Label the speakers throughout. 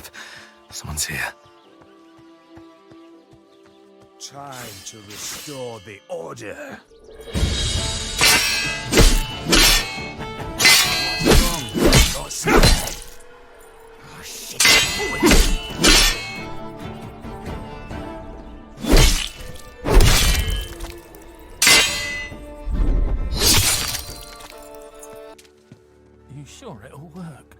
Speaker 1: Crap. Someone's here.
Speaker 2: Time to restore the order. What's wrong? Not scared. Oh, shit.
Speaker 3: You sure it'll work?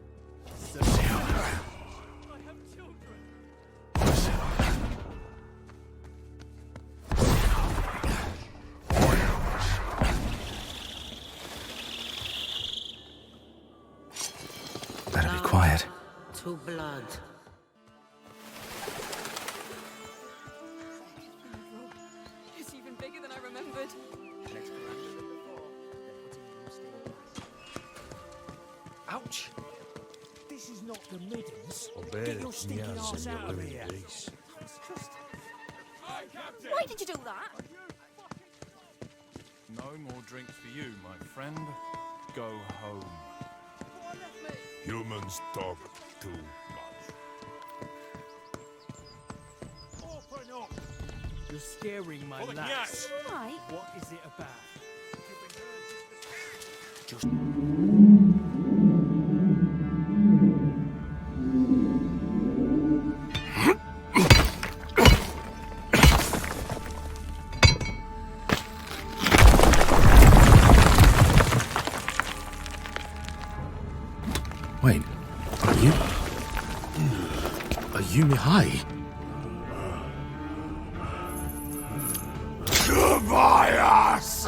Speaker 1: Better be quiet.
Speaker 4: To blood.
Speaker 5: It's even bigger than I remembered.
Speaker 2: Ouch! This is not the middens.
Speaker 6: I'll bear
Speaker 2: Get your
Speaker 6: it.
Speaker 2: stinking
Speaker 6: Yes,
Speaker 2: arse
Speaker 6: and
Speaker 2: out
Speaker 6: you'll
Speaker 2: of
Speaker 6: live in
Speaker 2: here.
Speaker 6: peace.
Speaker 5: Why did you do that?
Speaker 3: No more drinks for you, my friend. Go home.
Speaker 6: Humans talk too much.
Speaker 2: Open up! You're scaring my lads.
Speaker 5: Why?
Speaker 2: What is it about?
Speaker 1: Wait, are you... Are you Mihai?
Speaker 6: Tobias!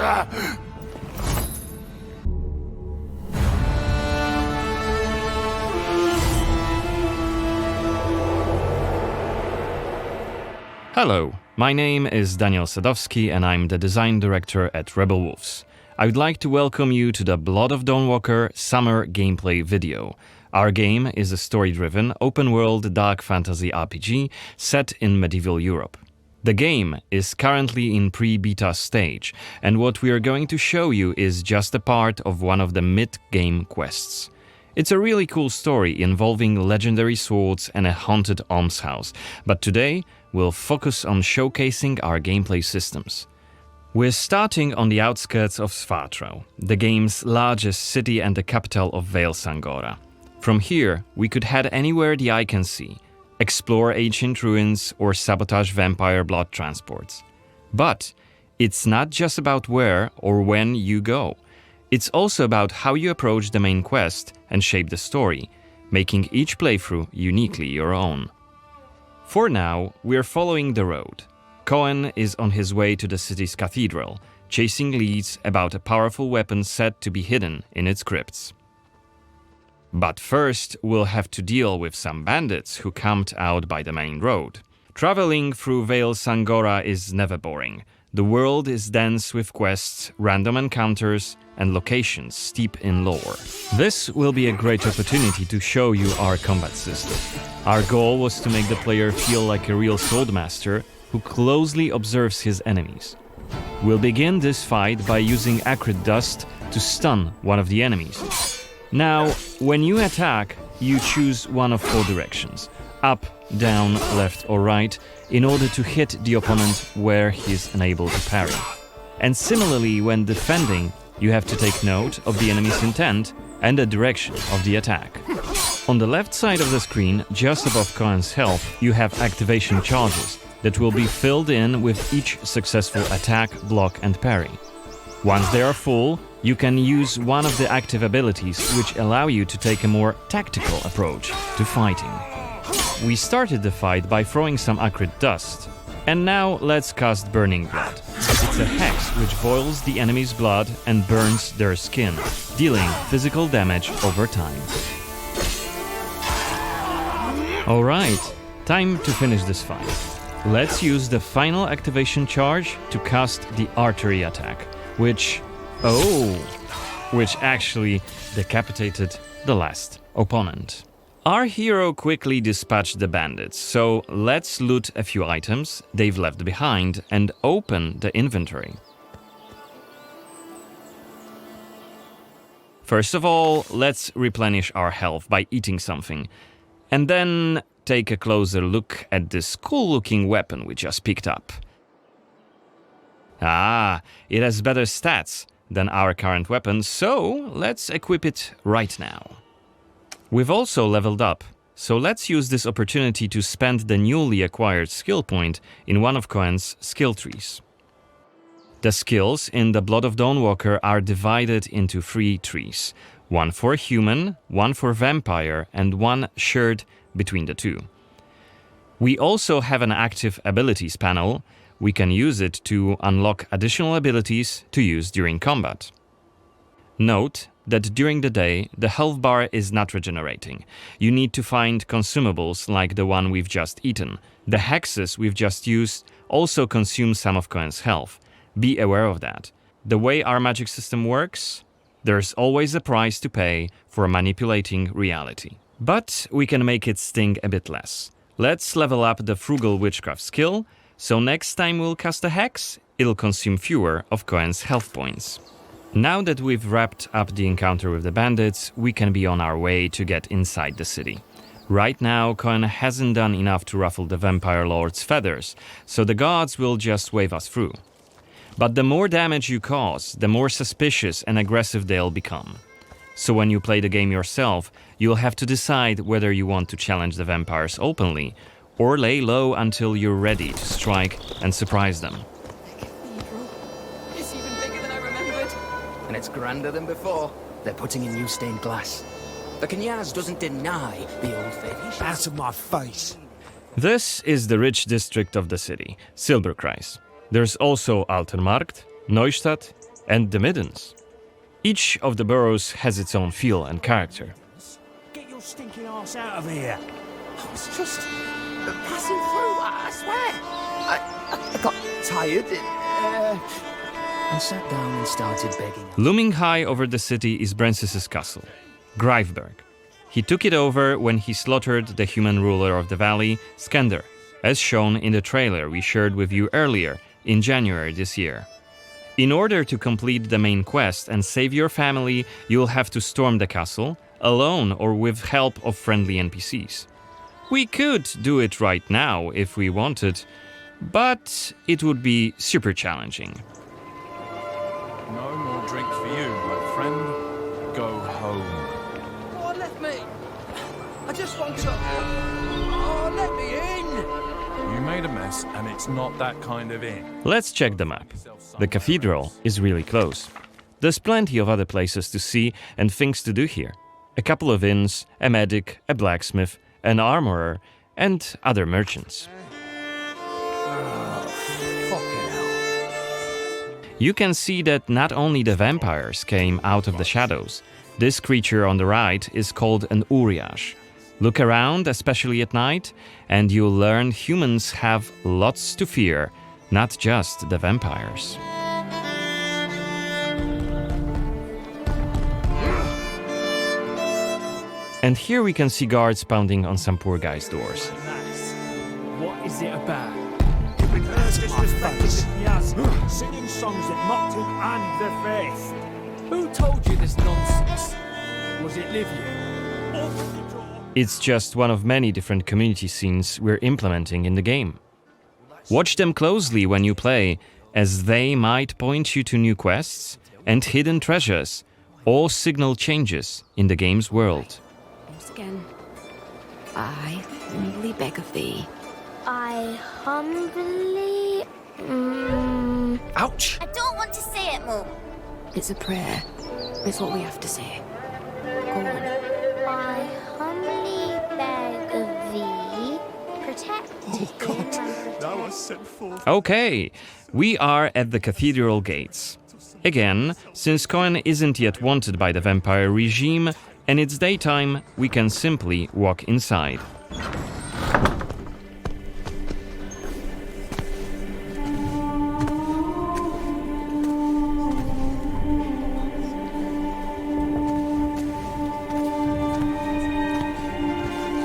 Speaker 7: Hello, my name is Daniel Sadowski and I'm the design director at Rebel Wolves. I would like to welcome you to the Blood of Dawnwalker summer gameplay video. Our game is a story-driven, open-world dark fantasy RPG set in medieval Europe. The game is currently in pre-beta stage, and what we are going to show you is just a part of one of the mid-game quests. It's a really cool story involving legendary swords and a haunted almshouse, but today we'll focus on showcasing our gameplay systems. We're starting on the outskirts of Svartro, the game's largest city and the capital of Vale Sangora. From here, we could head anywhere the eye can see, explore ancient ruins or sabotage vampire blood transports. But it's not just about where or when you go. It's also about how you approach the main quest and shape the story, making each playthrough uniquely your own. For now, we're following the road. Coen is on his way to the city's cathedral, chasing leads about a powerful weapon said to be hidden in its crypts. But first, we'll have to deal with some bandits who camped out by the main road. Traveling through Vale Sangora is never boring. The world is dense with quests, random encounters, and locations steep in lore. This will be a great opportunity to show you our combat system. Our goal was to make the player feel like a real swordmaster who closely observes his enemies. We'll begin this fight by using acrid dust to stun one of the enemies. Now, when you attack, you choose one of four directions: up, down, left or right, in order to hit the opponent where he is unable to parry. And similarly, when defending, you have to take note of the enemy's intent and the direction of the attack. On the left side of the screen, just above Coen's health, you have activation charges that will be filled in with each successful attack, block and parry. Once they are full, you can use one of the active abilities which allow you to take a more tactical approach to fighting. We started the fight by throwing some acrid dust. And now let's cast Burning Blood. It's a hex which boils the enemy's blood and burns their skin, dealing physical damage over time. Alright, time to finish this fight. Let's use the final activation charge to cast the artery attack, which actually decapitated the last opponent. Our hero quickly dispatched the bandits, so let's loot a few items they've left behind and open the inventory. First of all, let's replenish our health by eating something, and then take a closer look at this cool-looking weapon we just picked up. Ah, it has better stats than our current weapon, so let's equip it right now. We've also leveled up, so let's use this opportunity to spend the newly acquired skill point in one of Coen's skill trees. The skills in the Blood of Dawnwalker are divided into 3 trees, one for human, one for vampire, and one shared between the two. We also have an active abilities panel. We can use it to unlock additional abilities to use during combat. Note that during the day, the health bar is not regenerating. You need to find consumables like the one we've just eaten. The hexes we've just used also consume some of Coen's health. Be aware of that. The way our magic system works, there's always a price to pay for manipulating reality. But we can make it sting a bit less. Let's level up the Frugal Witchcraft skill, so next time we'll cast a hex, it'll consume fewer of Coen's health points. Now that we've wrapped up the encounter with the bandits, we can be on our way to get inside the city. Right now, Coen hasn't done enough to ruffle the Vampire Lord's feathers, so the gods will just wave us through. But the more damage you cause, the more suspicious and aggressive they'll become. So when you play the game yourself, you'll have to decide whether you want to challenge the vampires openly, or lay low until you're ready to strike and surprise them.
Speaker 5: The cathedral. It's even bigger than I remembered.
Speaker 4: And it's grander than before. They're putting in new stained glass. The Knyaz doesn't deny the old faith.
Speaker 2: Out of my face.
Speaker 7: This is the rich district of the city, Silberkreis. There's also Altenmarkt, Neustadt, and the Middens. Each of the boroughs has its own feel and character.
Speaker 2: Get your stinking ass out of here.
Speaker 4: I was just passing through, I swear. I got tired and sat down and started begging.
Speaker 7: Looming high over the city is Brensis' castle, Greifberg. He took it over when he slaughtered the human ruler of the valley, Skender, as shown in the trailer we shared with you earlier in January this year. In order to complete the main quest and save your family, you'll have to storm the castle, alone or with help of friendly NPCs. We could do it right now if we wanted, but it would be super challenging.
Speaker 3: No more drink for you, my friend. Go home.
Speaker 4: Oh, let me. I just want to. Oh, let me in.
Speaker 3: You made a mess, and it's not that kind of inn.
Speaker 7: Let's check the map. The cathedral is really close. There's plenty of other places to see and things to do here. A couple of inns, a medic, a blacksmith, an armorer, and other merchants. You can see that not only the vampires came out of the shadows. This creature on the right is called an Uriash. Look around, especially at night, and you'll learn humans have lots to fear, not just the vampires. And here we can see guards pounding on some poor guy's doors.
Speaker 2: Nice. What is it about? Disrespecting the Knyaz, singing songs that mocked him and the faith. Who told you this nonsense? Was it Livia? Open the door.
Speaker 7: It's just one of many different community scenes we're implementing in the game. Watch them closely when you play, as they might point you to new quests and hidden treasures, or signal changes in the game's world.
Speaker 8: Once again, I humbly beg of thee.
Speaker 9: I humbly...
Speaker 4: Ouch!
Speaker 9: I don't want to say it, Mum.
Speaker 8: It's a prayer. It's what we have to say. Go on.
Speaker 9: I humbly beg of thee, protect him and
Speaker 3: Thou art sent forth.
Speaker 7: Okay, we are at the cathedral gates. Again, since Coen isn't yet wanted by the vampire regime, and it's daytime, we can simply walk inside.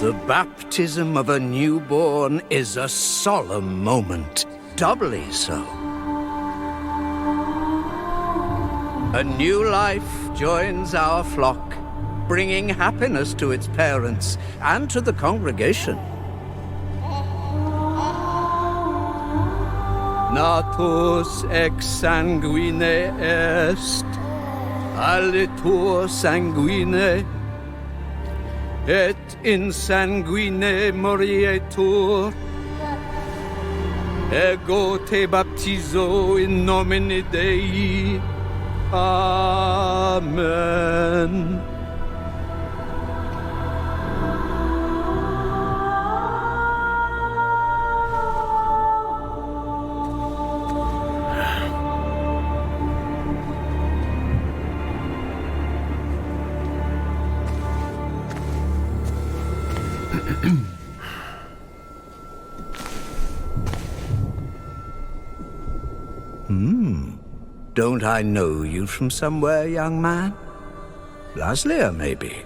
Speaker 10: The baptism of a newborn is a solemn moment, doubly so. A new life joins our flock, bringing happiness to its parents and to the congregation. Natus ex sanguine est, alitur sanguine, et in sanguine morietur. Ego te baptizo in nomine Dei. Amen. Don't I know you from somewhere, young man? Laslia, maybe?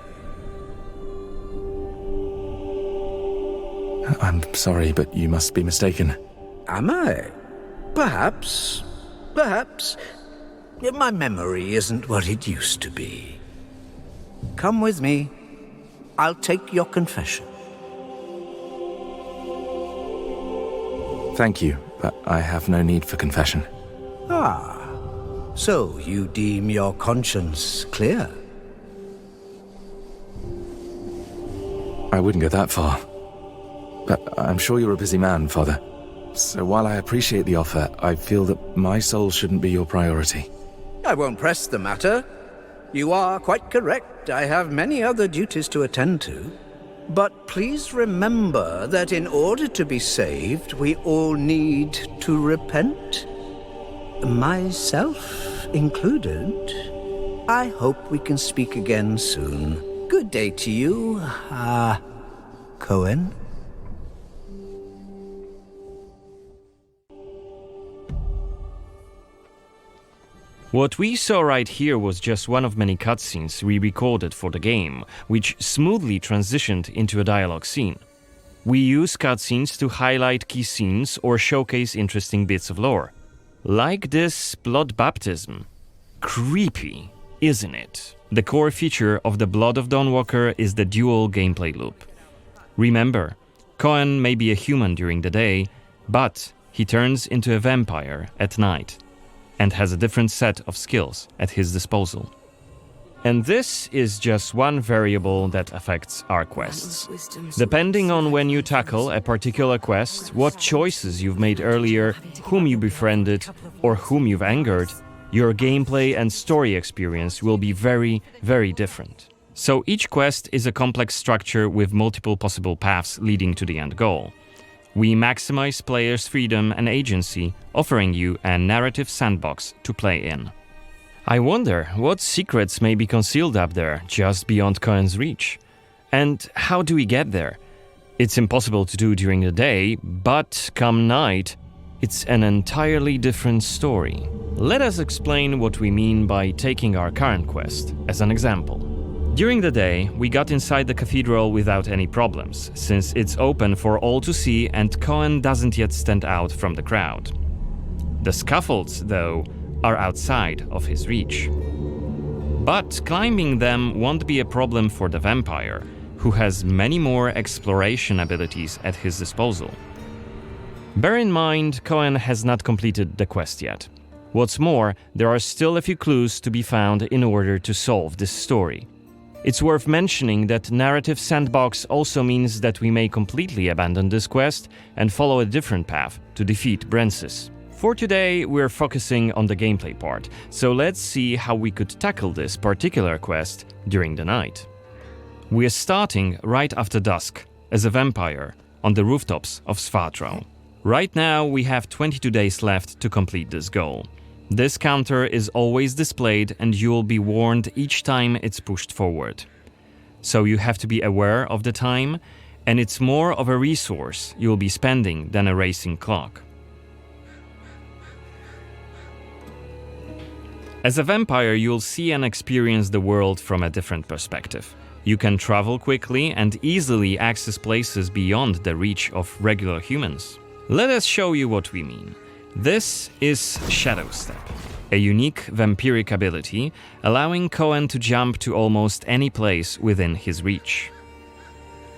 Speaker 1: I'm sorry, but you must be mistaken.
Speaker 10: Am I? Perhaps. Perhaps. My memory isn't what it used to be. Come with me. I'll take your confession.
Speaker 1: Thank you, but I have no need for confession.
Speaker 10: Ah. So you deem your conscience clear?
Speaker 1: I wouldn't go that far. But I'm sure you're a busy man, Father. So while I appreciate the offer, I feel that my soul shouldn't be your priority.
Speaker 10: I won't press the matter. You are quite correct. I have many other duties to attend to. But please remember that in order to be saved, we all need to repent. Myself included. I hope we can speak again soon. Good day to you, Coen.
Speaker 7: What we saw right here was just one of many cutscenes we recorded for the game, which smoothly transitioned into a dialogue scene. We use cutscenes to highlight key scenes or showcase interesting bits of lore. Like this blood baptism. Creepy, isn't it? The core feature of the Blood of Dawnwalker is the dual gameplay loop. Remember, Coen may be a human during the day, but he turns into a vampire at night and has a different set of skills at his disposal. And this is just one variable that affects our quests. Depending on when you tackle a particular quest, what choices you've made earlier, whom you befriended, or whom you've angered, your gameplay and story experience will be very, very different. So each quest is a complex structure with multiple possible paths leading to the end goal. We maximize players' freedom and agency, offering you a narrative sandbox to play in. I wonder what secrets may be concealed up there, just beyond Coen's reach. And how do we get there? It's impossible to do during the day, but come night, it's an entirely different story. Let us explain what we mean by taking our current quest as an example. During the day, we got inside the cathedral without any problems, since it's open for all to see and Coen doesn't yet stand out from the crowd. The scaffolds, though, are outside of his reach. But climbing them won't be a problem for the vampire, who has many more exploration abilities at his disposal. Bear in mind, Coen has not completed the quest yet. What's more, there are still a few clues to be found in order to solve this story. It's worth mentioning that narrative sandbox also means that we may completely abandon this quest and follow a different path to defeat Brensis. For today, we're focusing on the gameplay part, so let's see how we could tackle this particular quest during the night. We're starting right after dusk, as a vampire, on the rooftops of Svatro. Right now, we have 22 days left to complete this goal. This counter is always displayed and you'll be warned each time it's pushed forward. So you have to be aware of the time, and it's more of a resource you'll be spending than a racing clock. As a vampire, you'll see and experience the world from a different perspective. You can travel quickly and easily access places beyond the reach of regular humans. Let us show you what we mean. This is Shadow Step, a unique vampiric ability, allowing Coen to jump to almost any place within his reach.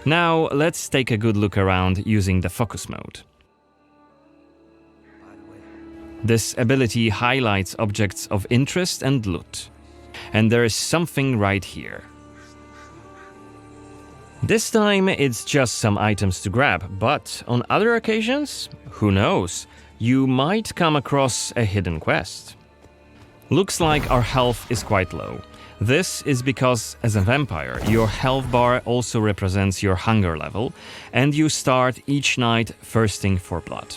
Speaker 7: Now, let's take a good look around using the focus mode. This ability highlights objects of interest and loot. And there is something right here. This time it's just some items to grab, but on other occasions, who knows, you might come across a hidden quest. Looks like our health is quite low. This is because, as a vampire, your health bar also represents your hunger level, and you start each night thirsting for blood.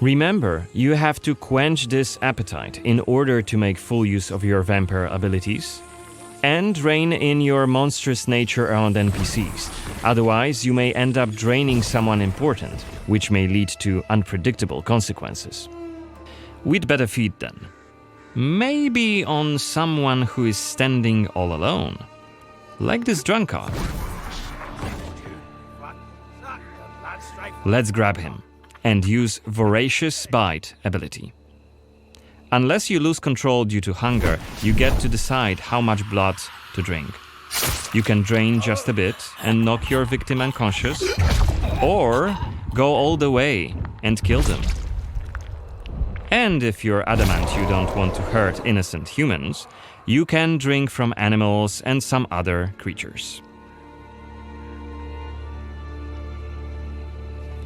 Speaker 7: Remember, you have to quench this appetite in order to make full use of your vampire abilities, and rein in your monstrous nature around NPCs. Otherwise, you may end up draining someone important, which may lead to unpredictable consequences. We'd better feed then. Maybe on someone who is standing all alone. Like this drunkard. Let's grab him and use Voracious Bite ability. Unless you lose control due to hunger, you get to decide how much blood to drink. You can drain just a bit and knock your victim unconscious, or go all the way and kill them. And if you're adamant you don't want to hurt innocent humans, you can drink from animals and some other creatures.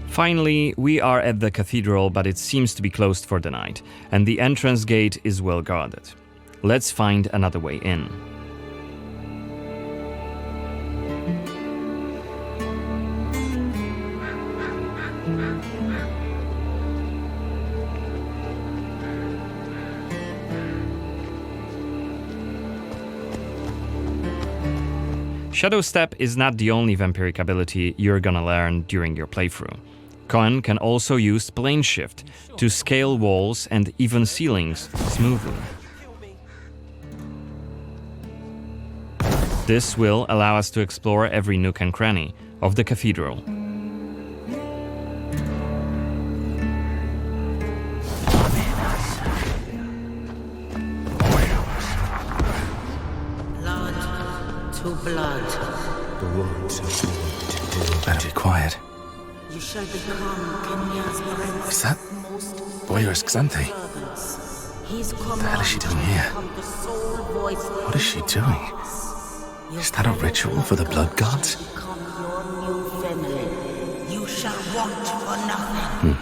Speaker 7: Finally, we are at the cathedral, but it seems to be closed for the night, and the entrance gate is well guarded. Let's find another way in. Shadow Step is not the only vampiric ability you're gonna learn during your playthrough. Coen can also use Plane Shift to scale walls and even ceilings smoothly. This will allow us to explore every nook and cranny of the cathedral.
Speaker 11: Blood.
Speaker 1: Better be quiet.
Speaker 11: You shall become Kenya's prince.
Speaker 1: Is that Boyer's Xanthi? What the hell is she doing here? What is she doing? Is that a ritual for the blood gods?
Speaker 11: You shall want for nothing.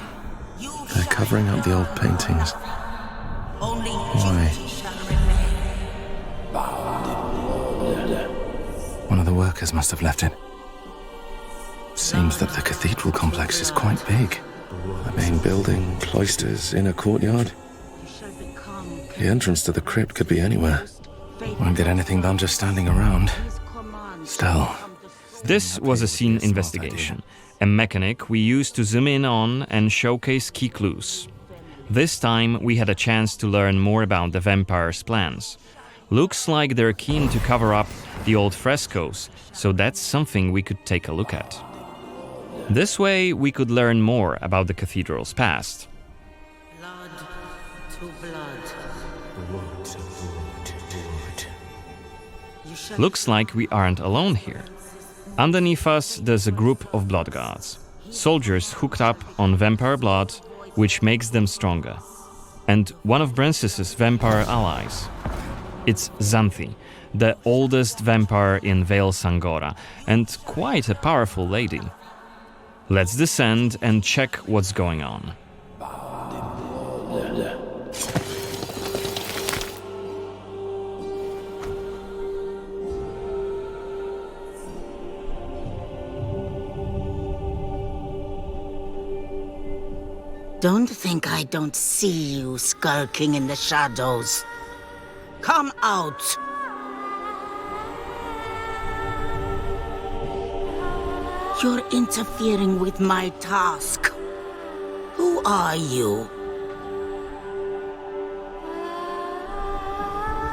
Speaker 1: They're covering up the old paintings. Why? One of the workers must have left it. Seems that the cathedral complex is quite big. The main building, cloisters, inner courtyard. The entrance to the crypt could be anywhere. Won't get anything done just standing around. Still.
Speaker 7: This was a scene investigation, a mechanic we used to zoom in on and showcase key clues. This time we had a chance to learn more about the vampire's plans. Looks like they're keen to cover up the old frescoes, so that's something we could take a look at. This way we could learn more about the cathedral's past.
Speaker 11: Blood to blood.
Speaker 7: Looks like we aren't alone here. Underneath us there's a group of blood guards, soldiers hooked up on vampire blood, which makes them stronger, and one of Brances's vampire allies. It's Xanthi, the oldest vampire in Vale Sangora, and quite a powerful lady. Let's descend and check what's going on.
Speaker 11: Don't think I don't see you skulking in the shadows. Come out! You're interfering with my task. Who are you?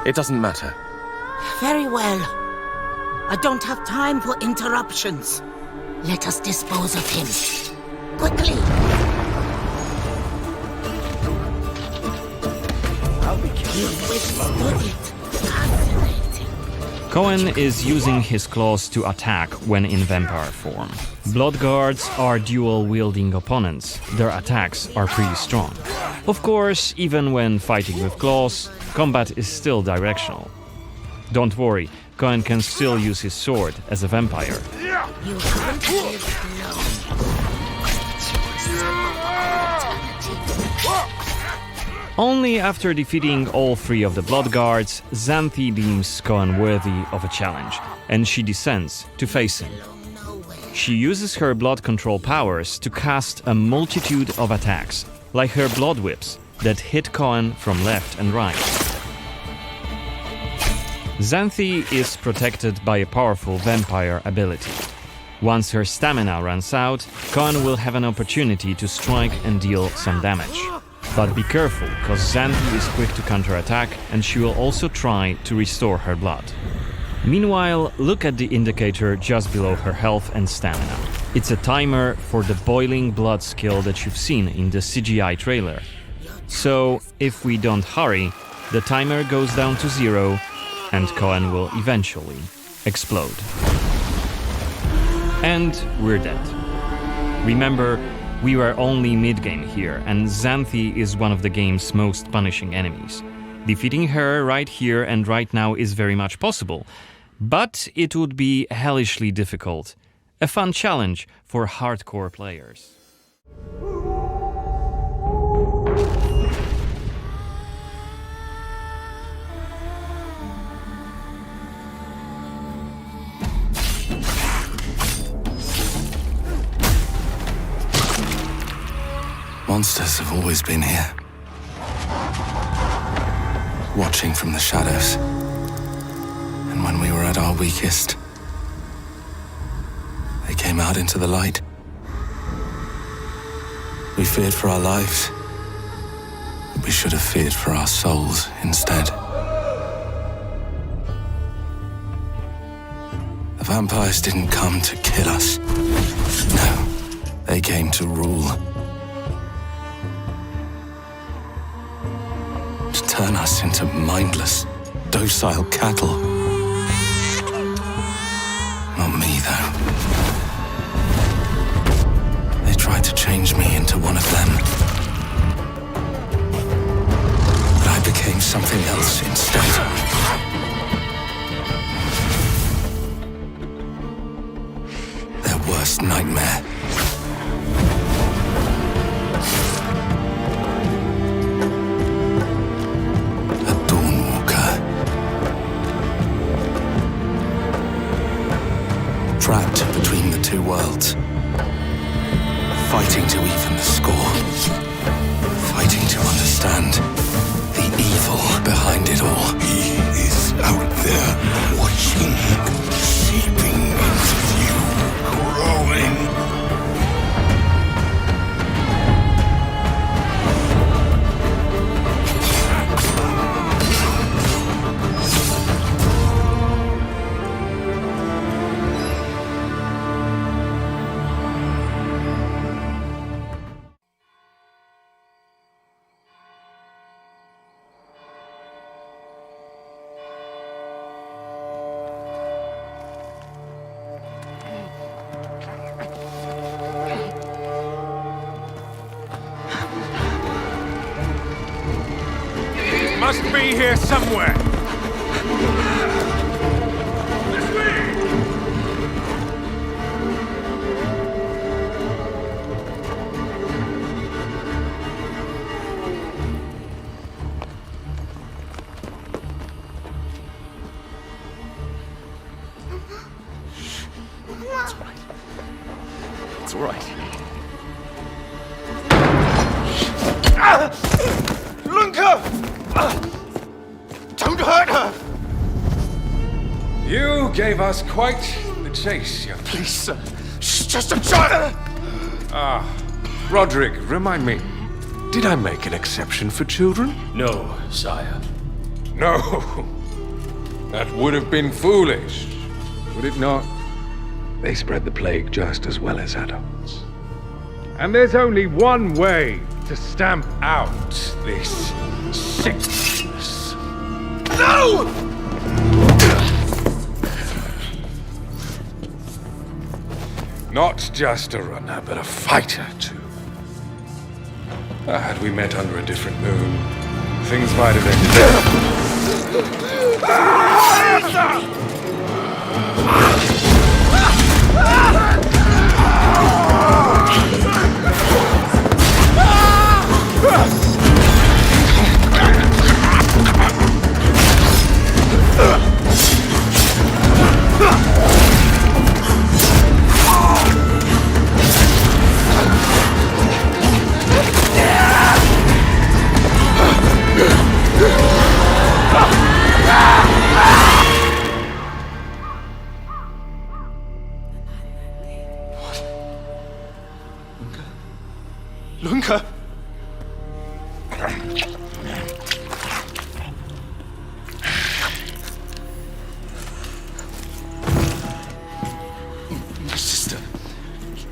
Speaker 1: It doesn't matter.
Speaker 11: Very well. I don't have time for interruptions. Let us dispose of him. Quickly! You withstood it. Fascinating.
Speaker 7: Coen is using his claws to attack when in vampire form. Blood Guards are dual-wielding opponents. Their attacks are pretty strong. Of course, even when fighting with claws, combat is still directional. Don't worry, Coen can still use his sword as a vampire.
Speaker 11: You haven't lived long.
Speaker 7: Only after defeating all 3 of the Blood Guards, Xanthi deems Coen worthy of a challenge, and she descends to face him. She uses her blood control powers to cast a multitude of attacks, like her blood whips, that hit Coen from left and right. Xanthi is protected by a powerful vampire ability. Once her stamina runs out, Coen will have an opportunity to strike and deal some damage. But be careful, cause Xanthi is quick to counterattack and she will also try to restore her blood. Meanwhile, look at the indicator just below her health and stamina. It's a timer for the boiling blood skill that you've seen in the CGI trailer. So, if we don't hurry, the timer goes down to 0 and Coen will eventually explode. And we're dead. Remember, we were only mid-game here, and Xanthi is one of the game's most punishing enemies. Defeating her right here and right now is very much possible, but it would be hellishly difficult. A fun challenge for hardcore players.
Speaker 1: Monsters have always been here, watching from the shadows. And when we were at our weakest, they came out into the light. We feared for our lives, but we should have feared for our souls instead. The vampires didn't come to kill us. No, they came to rule. To turn us into mindless, docile cattle. Not me, though. They tried to change me into one of them. But I became something else instead. Their worst nightmare. A Dawnwalker. Trapped between the two worlds. Fighting to even the score. Fighting to understand the evil behind it all.
Speaker 6: He is out there watching, seeping into you, growing.
Speaker 2: Must be here somewhere.
Speaker 6: It's all right. Lunka! Don't hurt her!
Speaker 3: You gave us quite the chase, young.
Speaker 6: Please, sir. She's just a child!
Speaker 3: Roderick, remind me, did I make an exception for children?
Speaker 2: No, sire.
Speaker 3: No. That would have been foolish, would it not? They spread the plague just as well as adults. And there's only one way to stamp out this sickness.
Speaker 6: No!
Speaker 3: Not just a runner, but a fighter, too. Had we met under a different moon, things might have ended
Speaker 6: Lunka! My sister.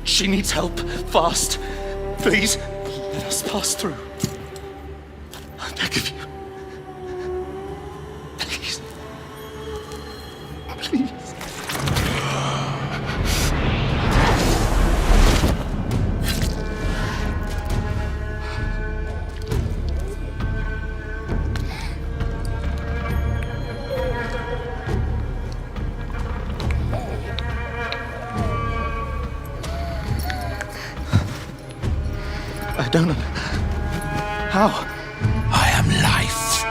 Speaker 6: She needs help. Fast. Please, let us pass through. I beg of you. Please. Please. I don't know. How?
Speaker 12: I am life.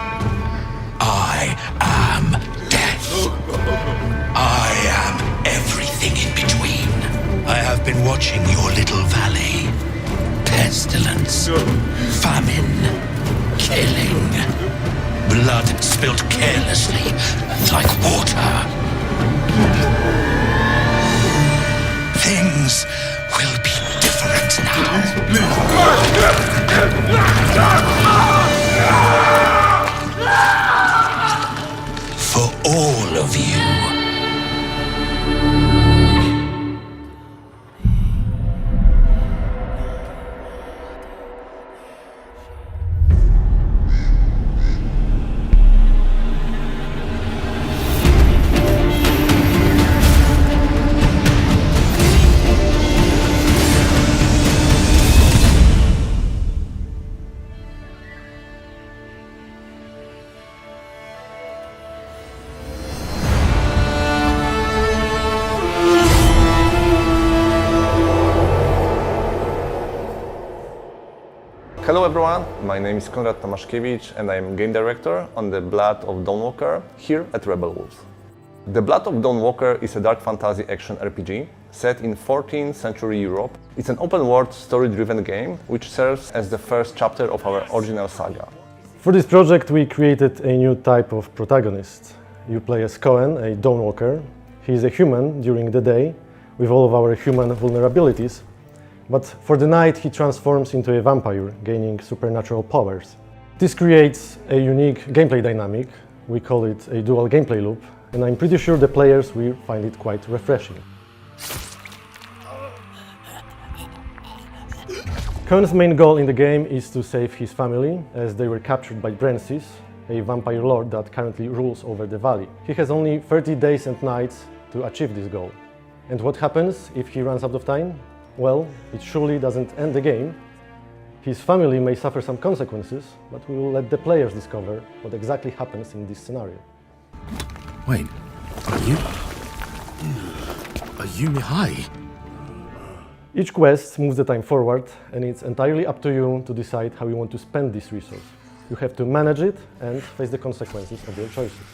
Speaker 12: I am death. I am everything in between. I have been watching your little valley. Pestilence, famine, killing. Blood spilt carelessly, like water. Things will be different now. For all of you.
Speaker 13: Hello everyone, my name is Konrad Tomaszkiewicz and I am game director on the Blood of Dawnwalker here at Rebel Wolves. The Blood of Dawnwalker is a dark fantasy action RPG set in 14th century Europe. It's an open-world, story-driven game which serves as the first chapter of our original saga.
Speaker 14: For this project we created a new type of protagonist. You play as Coen, a Dawnwalker. He is a human during the day with all of our human vulnerabilities. But for the night he transforms into a vampire, gaining supernatural powers. This creates a unique gameplay dynamic. We call it a dual gameplay loop, and I'm pretty sure the players will find it quite refreshing. Coen's main goal in the game is to save his family, as they were captured by Brancis, a vampire lord that currently rules over the valley. He has only 30 days and nights to achieve this goal. And what happens if he runs out of time? Well, it surely doesn't end the game. His family may suffer some consequences, but we will let the players discover what exactly happens in this scenario.
Speaker 1: Wait, are you Mihai?
Speaker 14: Each quest moves the time forward, and it's entirely up to you to decide how you want to spend this resource. You have to manage it and face the consequences of your choices.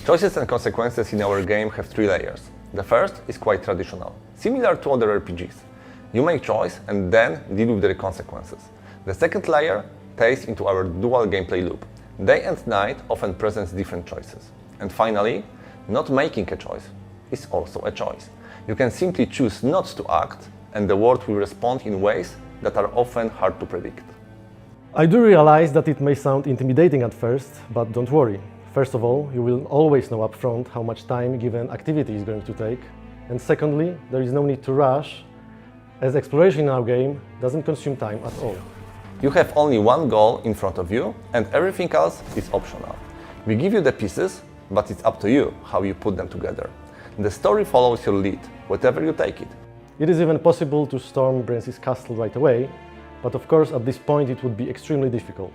Speaker 13: Choices and consequences in our game have 3 layers. The first is quite traditional, similar to other RPGs. You make choice and then deal with the consequences. The second layer ties into our dual gameplay loop. Day and night often presents different choices. And finally, not making a choice is also a choice. You can simply choose not to act, and the world will respond in ways that are often hard to predict.
Speaker 14: I do realize that it may sound intimidating at first, but don't worry. First of all, you will always know upfront how much time a given activity is going to take. And secondly, there is no need to rush, as exploration in our game doesn't consume time at all.
Speaker 13: You have only one goal in front of you, and everything else is optional. We give you the pieces, but it's up to you how you put them together. The story follows your lead, wherever you take it.
Speaker 14: It is even possible to storm Brancy's castle right away, but of course at this point it would be extremely difficult.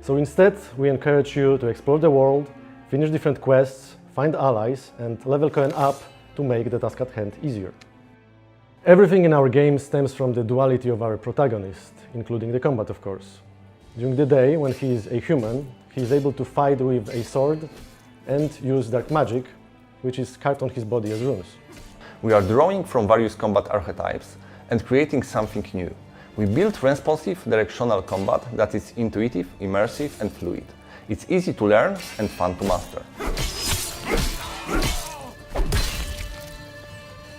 Speaker 14: So instead, we encourage you to explore the world, finish different quests, find allies, and level Coen up to make the task at hand easier. Everything in our game stems from the duality of our protagonist, including the combat, of course. During the day, when he is a human, he is able to fight with a sword and use dark magic, which is carved on his body as runes.
Speaker 13: We are drawing from various combat archetypes and creating something new. We built responsive directional combat that is intuitive, immersive and fluid. It's easy to learn and fun to master.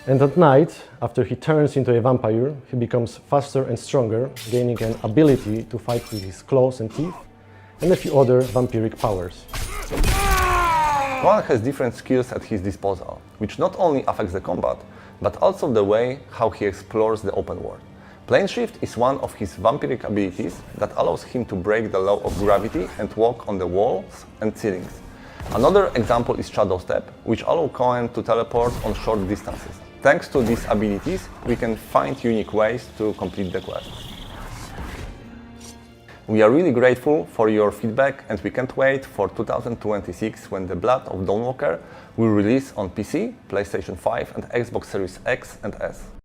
Speaker 14: And at night, after he turns into a vampire, he becomes faster and stronger, gaining an ability to fight with his claws and teeth, and a few other vampiric powers.
Speaker 13: Coen has different skills at his disposal, which not only affects the combat, but also the way how he explores the open world. Plane shift is one of his vampiric abilities that allows him to break the law of gravity and walk on the walls and ceilings. Another example is Shadow Step, which allows Coen to teleport on short distances. Thanks to these abilities, we can find unique ways to complete the quest. We are really grateful for your feedback and we can't wait for 2026 when the Blood of Dawnwalker will release on PC, PlayStation 5 and Xbox Series X and S.